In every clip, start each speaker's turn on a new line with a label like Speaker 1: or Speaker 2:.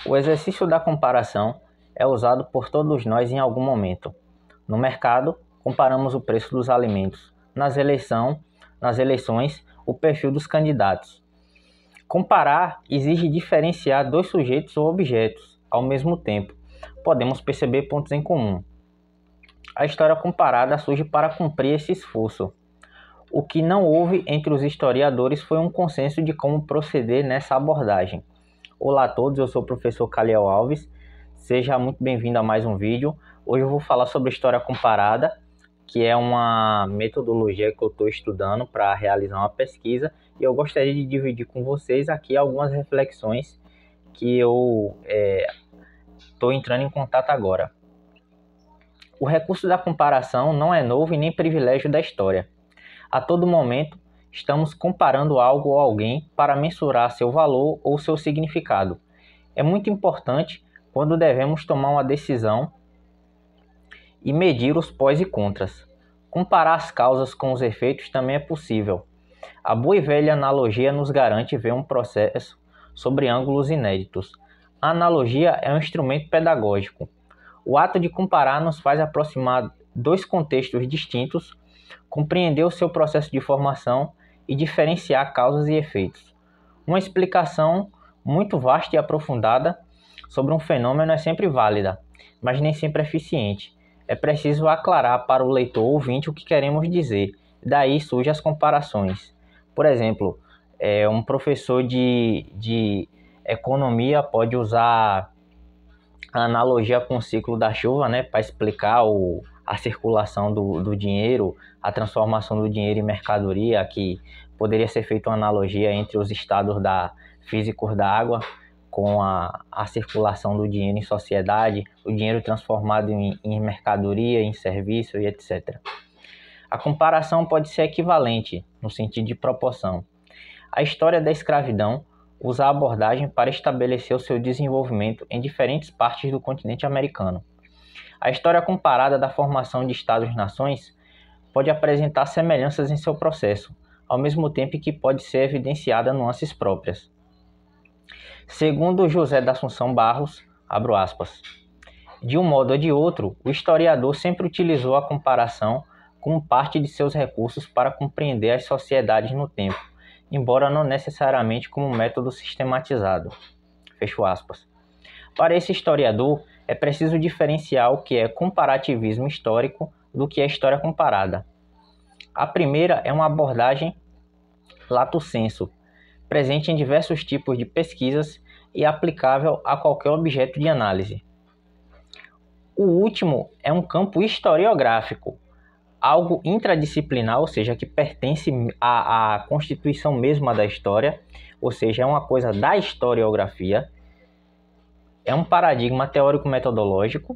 Speaker 1: O exercício da comparação é usado por todos nós em algum momento. No mercado, comparamos o preço dos alimentos. Nas eleições, o perfil dos candidatos. Comparar exige diferenciar dois sujeitos ou objetos ao mesmo tempo. Podemos perceber pontos em comum. A história comparada surge para cumprir esse esforço. O que não houve entre os historiadores foi um consenso de como proceder nessa abordagem. Olá a todos, eu sou o professor Caliel Alves, seja muito bem-vindo a mais um vídeo. Hoje eu vou falar sobre história comparada, que é uma metodologia que eu estou estudando para realizar uma pesquisa, e eu gostaria de dividir com vocês aqui algumas reflexões que eu estou entrando em contato agora. O recurso da comparação não é novo e nem privilégio da história. A todo momento, estamos comparando algo ou alguém para mensurar seu valor ou seu significado. É muito importante quando devemos tomar uma decisão e medir os pós e contras. Comparar as causas com os efeitos também é possível. A boa e velha analogia nos garante ver um processo sobre ângulos inéditos. A analogia é um instrumento pedagógico. O ato de comparar nos faz aproximar dois contextos distintos, compreender o seu processo de formação e diferenciar causas e efeitos. Uma explicação muito vasta e aprofundada sobre um fenômeno é sempre válida, mas nem sempre eficiente. É preciso aclarar para o leitor ouvinte o que queremos dizer. Daí surgem as comparações. Por exemplo, um professor de economia pode usar a analogia com o ciclo da chuva, né, para explicar a circulação do dinheiro, a transformação do dinheiro em mercadoria, que poderia ser feita uma analogia entre os estados físicos da água com a circulação do dinheiro em sociedade, o dinheiro transformado em mercadoria, em serviço e etc. A comparação pode ser equivalente no sentido de proporção. A história da escravidão usa a abordagem para estabelecer o seu desenvolvimento em diferentes partes do continente americano. A história comparada da formação de estados-nações pode apresentar semelhanças em seu processo, ao mesmo tempo que pode ser evidenciada nuances próprias. Segundo José da Assunção Barros, abro aspas, de um modo ou de outro, o historiador sempre utilizou a comparação como parte de seus recursos para compreender as sociedades no tempo, embora não necessariamente como método sistematizado. Fecho aspas. Para esse historiador, é preciso diferenciar o que é comparativismo histórico do que é história comparada. A primeira é uma abordagem lato sensu, presente em diversos tipos de pesquisas e aplicável a qualquer objeto de análise. O último é um campo historiográfico, algo intradisciplinar, ou seja, que pertence à constituição mesma da história, ou seja, é uma coisa da historiografia, é um paradigma teórico-metodológico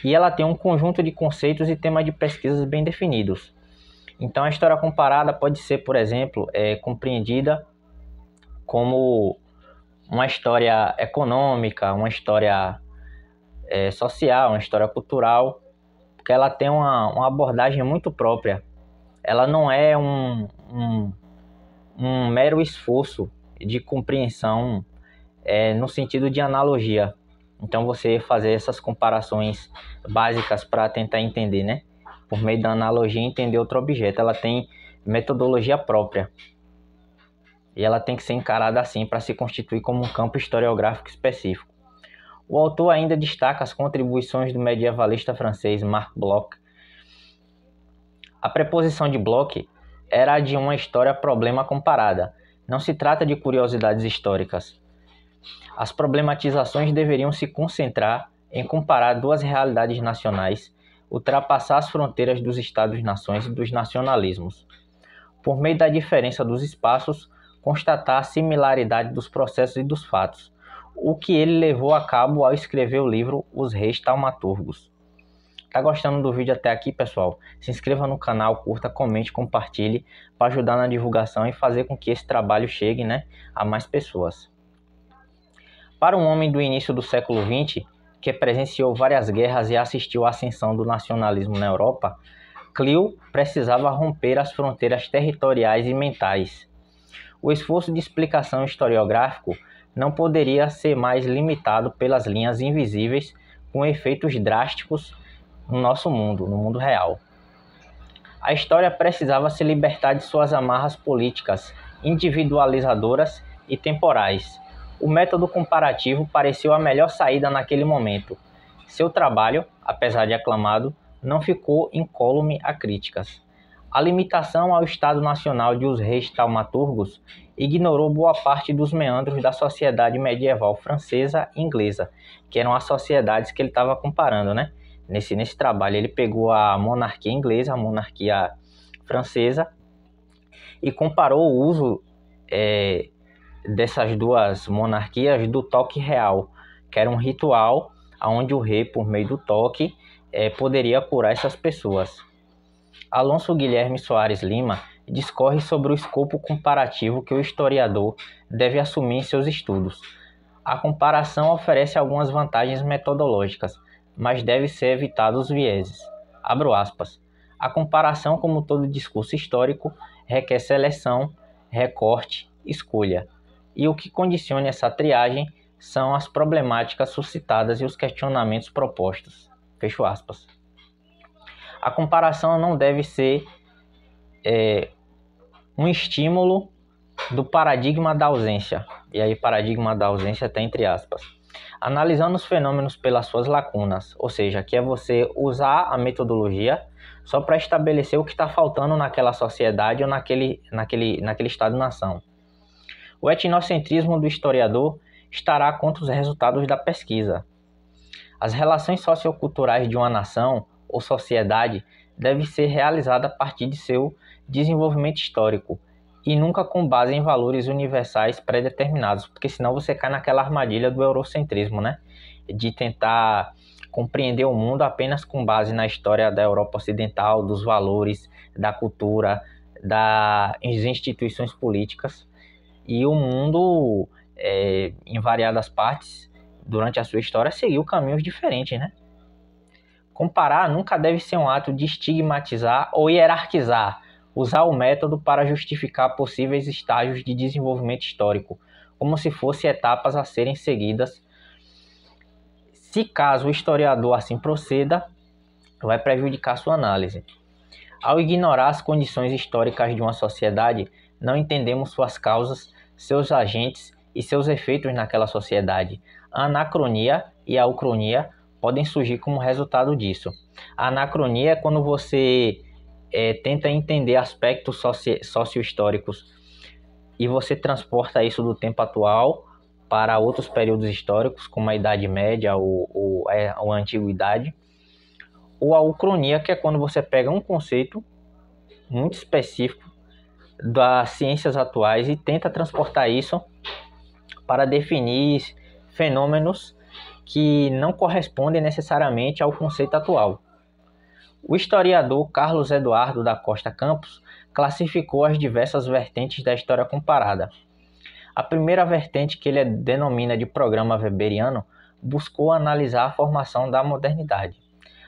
Speaker 1: e ela tem um conjunto de conceitos e temas de pesquisas bem definidos. Então, a história comparada pode ser, por exemplo, compreendida como uma história econômica, uma história social, uma história cultural, porque ela tem uma abordagem muito própria. Ela não é um mero esforço de compreensão no sentido de analogia. Então você fazer essas comparações básicas para tentar entender, né? Por meio da analogia entender outro objeto. Ela tem metodologia própria. E ela tem que ser encarada assim para se constituir como um campo historiográfico específico. O autor ainda destaca as contribuições do medievalista francês Marc Bloch. A preposição de Bloch era a de uma história-problema comparada. Não se trata de curiosidades históricas. As problematizações deveriam se concentrar em comparar duas realidades nacionais, ultrapassar as fronteiras dos Estados-nações e dos nacionalismos. Por meio da diferença dos espaços, constatar a similaridade dos processos e dos fatos, o que ele levou a cabo ao escrever o livro Os Reis Taumaturgos. Tá gostando do vídeo até aqui, pessoal? Se inscreva no canal, curta, comente, compartilhe para ajudar na divulgação e fazer com que esse trabalho chegue, a mais pessoas. Para um homem do início do século XX, que presenciou várias guerras e assistiu à ascensão do nacionalismo na Europa, Clio precisava romper as fronteiras territoriais e mentais. O esforço de explicação historiográfico não poderia ser mais limitado pelas linhas invisíveis com efeitos drásticos no nosso mundo, no mundo real. A história precisava se libertar de suas amarras políticas, individualizadoras e temporais. O método comparativo pareceu a melhor saída naquele momento. Seu trabalho, apesar de aclamado, não ficou incólume a críticas. A limitação ao Estado Nacional de os reis taumaturgos ignorou boa parte dos meandros da sociedade medieval francesa e inglesa, que eram as sociedades que ele estava comparando, né? Nesse trabalho ele pegou a monarquia inglesa, a monarquia francesa e comparou o uso dessas duas monarquias do toque real, que era um ritual onde o rei, por meio do toque, poderia curar essas pessoas. Alonso Guilherme Soares Lima discorre sobre o escopo comparativo que o historiador deve assumir em seus estudos. A comparação oferece algumas vantagens metodológicas, mas deve ser evitado os vieses. Abro aspas. A comparação, como todo discurso histórico, requer seleção, recorte, escolha. E o que condiciona essa triagem são as problemáticas suscitadas e os questionamentos propostos. Fecho aspas. A comparação não deve ser um estímulo do paradigma da ausência. E aí, paradigma da ausência está entre aspas. Analisando os fenômenos pelas suas lacunas, ou seja, que é você usar a metodologia só para estabelecer o que está faltando naquela sociedade ou naquele Estado-nação. O etnocentrismo do historiador estará contra os resultados da pesquisa. As relações socioculturais de uma nação ou sociedade devem ser realizadas a partir de seu desenvolvimento histórico e nunca com base em valores universais pré-determinados, porque senão você cai naquela armadilha do eurocentrismo, né? De tentar compreender o mundo apenas com base na história da Europa Ocidental, dos valores, da cultura, das instituições políticas. E o mundo, em variadas partes, durante a sua história, seguiu caminhos diferentes, né? Comparar nunca deve ser um ato de estigmatizar ou hierarquizar, usar o método para justificar possíveis estágios de desenvolvimento histórico, como se fossem etapas a serem seguidas. Se caso o historiador assim proceda, vai prejudicar sua análise. Ao ignorar as condições históricas de uma sociedade, não entendemos suas causas, seus agentes e seus efeitos naquela sociedade. A anacronia e a ucronia podem surgir como resultado disso. A anacronia é quando você tenta entender aspectos socio-históricos e você transporta isso do tempo atual para outros períodos históricos, como a Idade Média ou a Antiguidade. Ou a ucronia, que é quando você pega um conceito muito específico das ciências atuais e tenta transportar isso para definir fenômenos que não correspondem necessariamente ao conceito atual. O historiador Carlos Eduardo da Costa Campos classificou as diversas vertentes da história comparada. A primeira vertente, que ele denomina de programa weberiano, buscou analisar a formação da modernidade.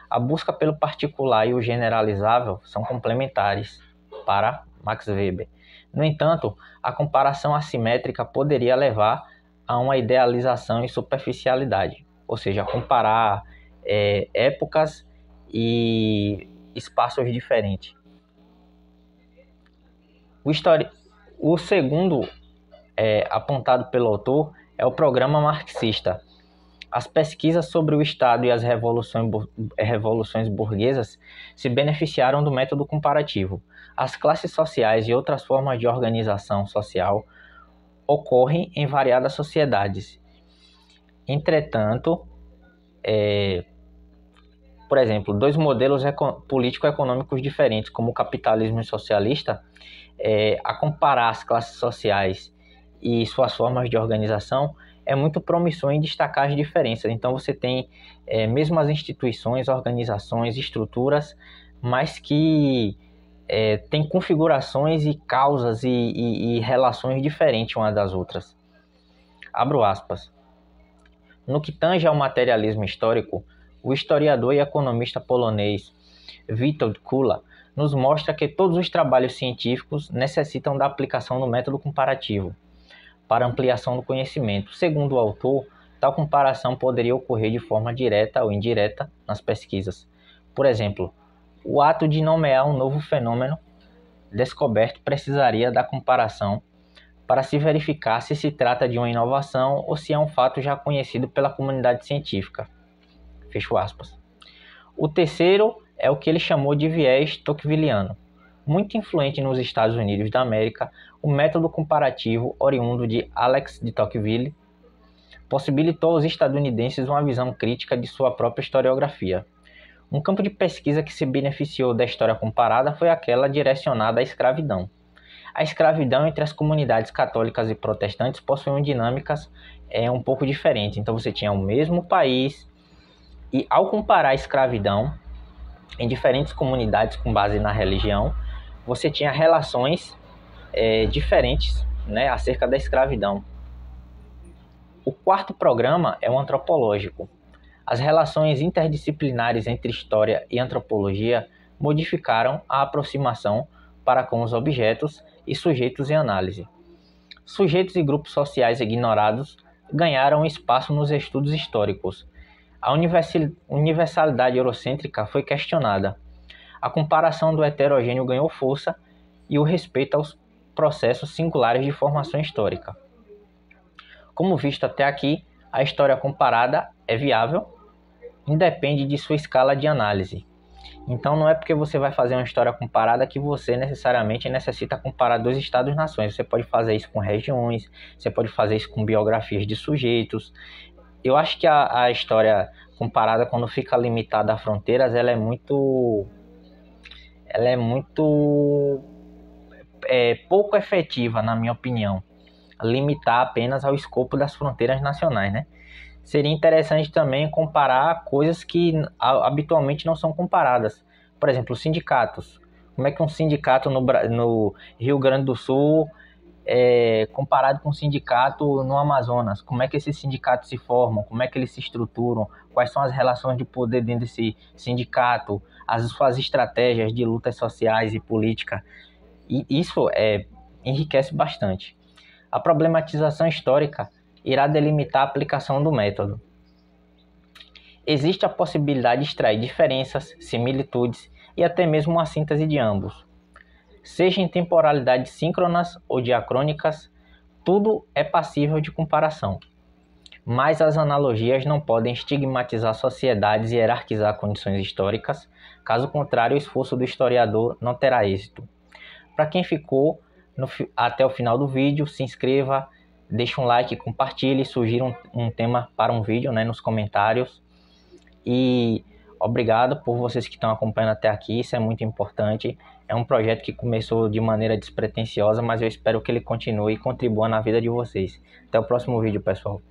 Speaker 1: A busca pelo particular e o generalizável são complementares para Max Weber. No entanto, a comparação assimétrica poderia levar a uma idealização e superficialidade, ou seja, comparar épocas e espaços diferentes. O segundo apontado pelo autor é o programa marxista. As pesquisas sobre o Estado e as revoluções burguesas se beneficiaram do método comparativo. As classes sociais e outras formas de organização social ocorrem em variadas sociedades. Entretanto, por exemplo, dois modelos político-econômicos diferentes, como o capitalismo e o socialista, a comparar as classes sociais e suas formas de organização, é muito promissor em destacar as diferenças. Então você tem mesmo as instituições, organizações, estruturas, mas que tem configurações e causas e relações diferentes umas das outras. Abro aspas. No que tange ao materialismo histórico, o historiador e economista polonês Witold Kula nos mostra que todos os trabalhos científicos necessitam da aplicação do método comparativo. para ampliação do conhecimento. Segundo o autor, tal comparação poderia ocorrer de forma direta ou indireta nas pesquisas. Por exemplo, o ato de nomear um novo fenômeno descoberto precisaria da comparação para se verificar se se trata de uma inovação ou se é um fato já conhecido pela comunidade científica. Fecho aspas. O terceiro é o que ele chamou de viés tocquevilliano. Muito influente nos Estados Unidos da América, o método comparativo oriundo de Alex de Tocqueville possibilitou aos estadunidenses uma visão crítica de sua própria historiografia. Um campo de pesquisa que se beneficiou da história comparada foi aquela direcionada à escravidão. A escravidão entre as comunidades católicas e protestantes possuíam dinâmicas um pouco diferentes. Então você tinha o mesmo país e, ao comparar a escravidão em diferentes comunidades com base na religião, você tinha relações diferentes, né, acerca da escravidão. O quarto programa é o antropológico. As relações interdisciplinares entre história e antropologia modificaram a aproximação para com os objetos e sujeitos em análise. Sujeitos e grupos sociais ignorados ganharam espaço nos estudos históricos. A universalidade eurocêntrica foi questionada. A comparação do heterogêneo ganhou força e o respeito aos processos singulares de formação histórica. Como visto até aqui, a história comparada é viável, independe de sua escala de análise. Então não é porque você vai fazer uma história comparada que você necessariamente necessita comparar dois estados-nações. Você pode fazer isso com regiões, você pode fazer isso com biografias de sujeitos. Eu acho que a história comparada, quando fica limitada a fronteiras, ela é muito pouco efetiva, na minha opinião. Limitar apenas ao escopo das fronteiras nacionais, né? Seria interessante também comparar coisas que habitualmente não são comparadas. Por exemplo, sindicatos. Como é que um sindicato no Rio Grande do Sul é comparado com um sindicato no Amazonas? Como é que esses sindicatos se formam? Como é que eles se estruturam? Quais são as relações de poder dentro desse sindicato? As suas estratégias de lutas sociais e política? E isso enriquece bastante. A problematização histórica irá delimitar a aplicação do método. Existe a possibilidade de extrair diferenças, similitudes e até mesmo uma síntese de ambos. Seja em temporalidades síncronas ou diacrônicas, tudo é passível de comparação. Mas as analogias não podem estigmatizar sociedades e hierarquizar condições históricas, caso contrário, o esforço do historiador não terá êxito. Para quem ficou até o final do vídeo, se inscreva, deixe um like, compartilhe, sugira um tema para um vídeo, né, nos comentários. E obrigado por vocês que estão acompanhando até aqui, isso é muito importante. É um projeto que começou de maneira despretensiosa, mas eu espero que ele continue e contribua na vida de vocês. Até o próximo vídeo, pessoal.